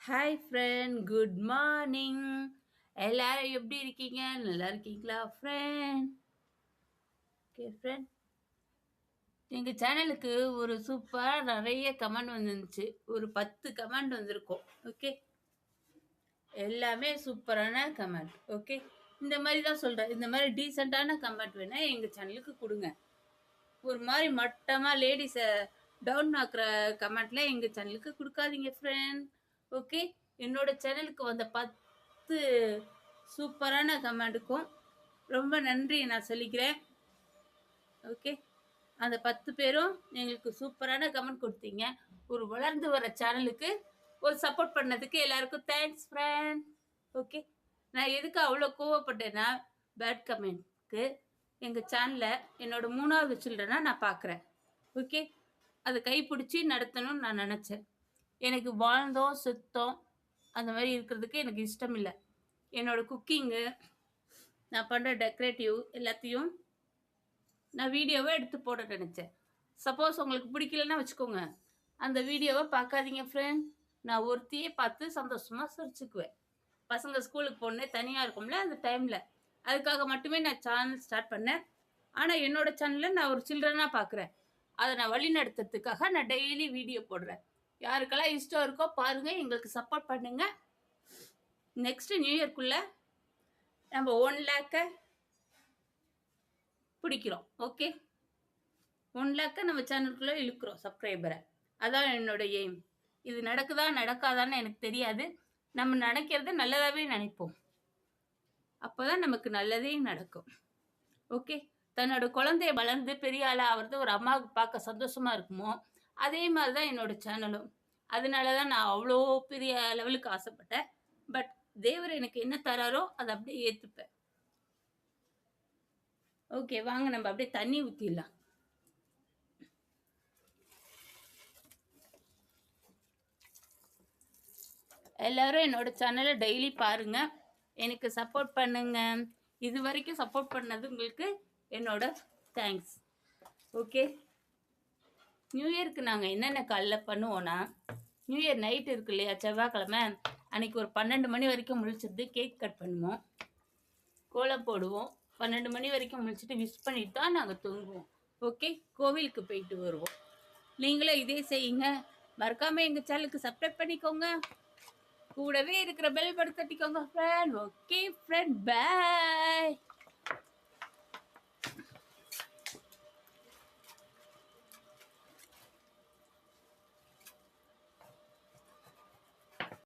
Hi friend, good morning. எல்லாரும் எப்படி இருக்கீங்க? நல்லா இருக்கீங்களா ஃப்ரெண்ட்? ஓகே ஃப்ரெண்ட், எங்கள் சேனலுக்கு ஒரு சூப்பராக நிறைய கமெண்ட் வந்துருந்துச்சு. ஒரு 10 கமெண்ட் வந்திருக்கும். ஓகே, எல்லாமே சூப்பரான கமெண்ட். ஓகே, இந்த மாதிரி தான் சொல்கிறேன். இந்த மாதிரி டீசெண்டான கமெண்ட் வேணால் எங்கள் சேனலுக்கு கொடுங்க. ஒரு மாதிரி மட்டமாக லேடிஸை டவுன் ஆக்குற கமெண்ட்லாம் எங்கள் சேனலுக்கு கொடுக்காதீங்க ஃப்ரெண்ட். ஓகே, என்னோட சேனலுக்கு வந்த 10 சூப்பரான கமெண்ட்டுக்கும் ரொம்ப நன்றி நான் சொல்லிக்கிறேன். ஓகே, அந்த 10 பேரும் எங்களுக்கு சூப்பரான கமெண்ட் கொடுத்தீங்க. ஒரு வளர்ந்து வர சேனலுக்கு ஒரு சப்போர்ட் பண்ணதுக்கு எல்லாருக்கும் தேங்க்ஸ் ஃப்ரெண்ட். ஓகே, நான் எதுக்கு அவ்வளோ கோவப்பட்டேன்னா, பேட் கமெண்ட்க்கு எங்கள் சேனலில் என்னோட 3வது சில்ட்ரனாக நான் பார்க்குறேன். ஓகே, அதை கைப்பிடிச்சி நடத்தணும்னு நான் நினச்சேன். எனக்கு வாழ்ந்தோம் செத்தோம் அந்த மாதிரி இருக்கிறதுக்கு எனக்கு இஷ்டம் இல்லை. என்னோட குக்கிங்கு, நான் பண்ணுற டெக்கரேட்டிவ் எல்லாத்தையும் நான் வீடியோவை எடுத்து போட நினச்சேன். சப்போஸ் உங்களுக்கு பிடிக்கலன்னா வச்சுக்கோங்க, அந்த வீடியோவை பார்க்காதீங்க ஃப்ரெண்ட். நான் ஒருத்தையே பார்த்து சந்தோஷமாக சிரிச்சுக்குவேன். பசங்க ஸ்கூலுக்கு போனே தனியாக இருக்கும்ல அந்த டைமில், அதுக்காக மட்டுமே நான் சேனல் ஸ்டார்ட் பண்ணேன். ஆனால் என்னோட சேனலில் நான் ஒரு சில்ட்ரனாக பார்க்குறேன். அதை நான் வழி நடத்துறதுக்காக நான் டெய்லி வீடியோ போடுறேன். யாருக்கெல்லாம் இஷ்டம் இருக்கோ பாருங்கள், எங்களுக்கு சப்போர்ட் பண்ணுங்கள். நெக்ஸ்ட்டு நியூ இயர்க்குள்ளே நம்ம 1 லேக்கை பிடிக்கிறோம். ஓகே, 1 லேக்கை நம்ம சேனலுக்குள்ளே இழுக்கிறோம் சப்ஸ்கிரைபரை. அதான் என்னோட எய்ம். இது நடக்குதா நடக்காதான்னு எனக்கு தெரியாது. நம்ம நினைக்கிறத நல்லதாகவே நினைப்போம், அப்போ தான் நமக்கு நல்லதே நடக்கும். ஓகே, தன்னோட குழந்தைய வளர்ந்து பெரிய ஆளாக ஆகிறது ஒரு அம்மாவுக்கு பார்க்க சந்தோஷமாக இருக்குமோ, அதே மாதிரி தான் என்னோட சேனலும். அதனால தான் நான் அவ்வளோ பெரிய லெவலுக்கு ஆசைப்பட்டேன். பட் தேவர் எனக்கு என்ன தராரோ அதை அப்படியே ஏற்றுப்பேன். ஓகே, வாங்க நம்ம அப்படியே தண்ணி ஊற்றிடலாம். எல்லாரும் என்னோட சேனலை டெய்லி பாருங்க, எனக்கு சப்போர்ட் பண்ணுங்க. இது வரைக்கும் சப்போர்ட் பண்ணது உங்களுக்கு என்னோட தேங்க்ஸ். ஓகே, நியூ இயருக்கு நாங்கள் என்னென்ன காலைல பண்ணுவோன்னா, நியூ இயர் நைட்டு இருக்கு இல்லையா, செவ்வாய்க்கிழமை அன்றைக்கி ஒரு 12 மணி வரைக்கும் முழிச்சிட்டு கேக் கட் பண்ணுவோம், கோலம் போடுவோம். 12 மணி வரைக்கும் முழிச்சிட்டு விஷ் பண்ணிட்டு தான் நாங்கள் தூங்குவோம். ஓகே, கோவிலுக்கு போயிட்டு வருவோம். நீங்களும் இதே செய்யுங்க. மறக்காமல் எங்கள் சேனலுக்கு சப்ஸ்கிரைப் பண்ணிக்கோங்க. கூடவே இருக்கிற பெல் பட்டன் தட்டிக்கோங்க ஃப்ரெண்ட். Okay friend, by.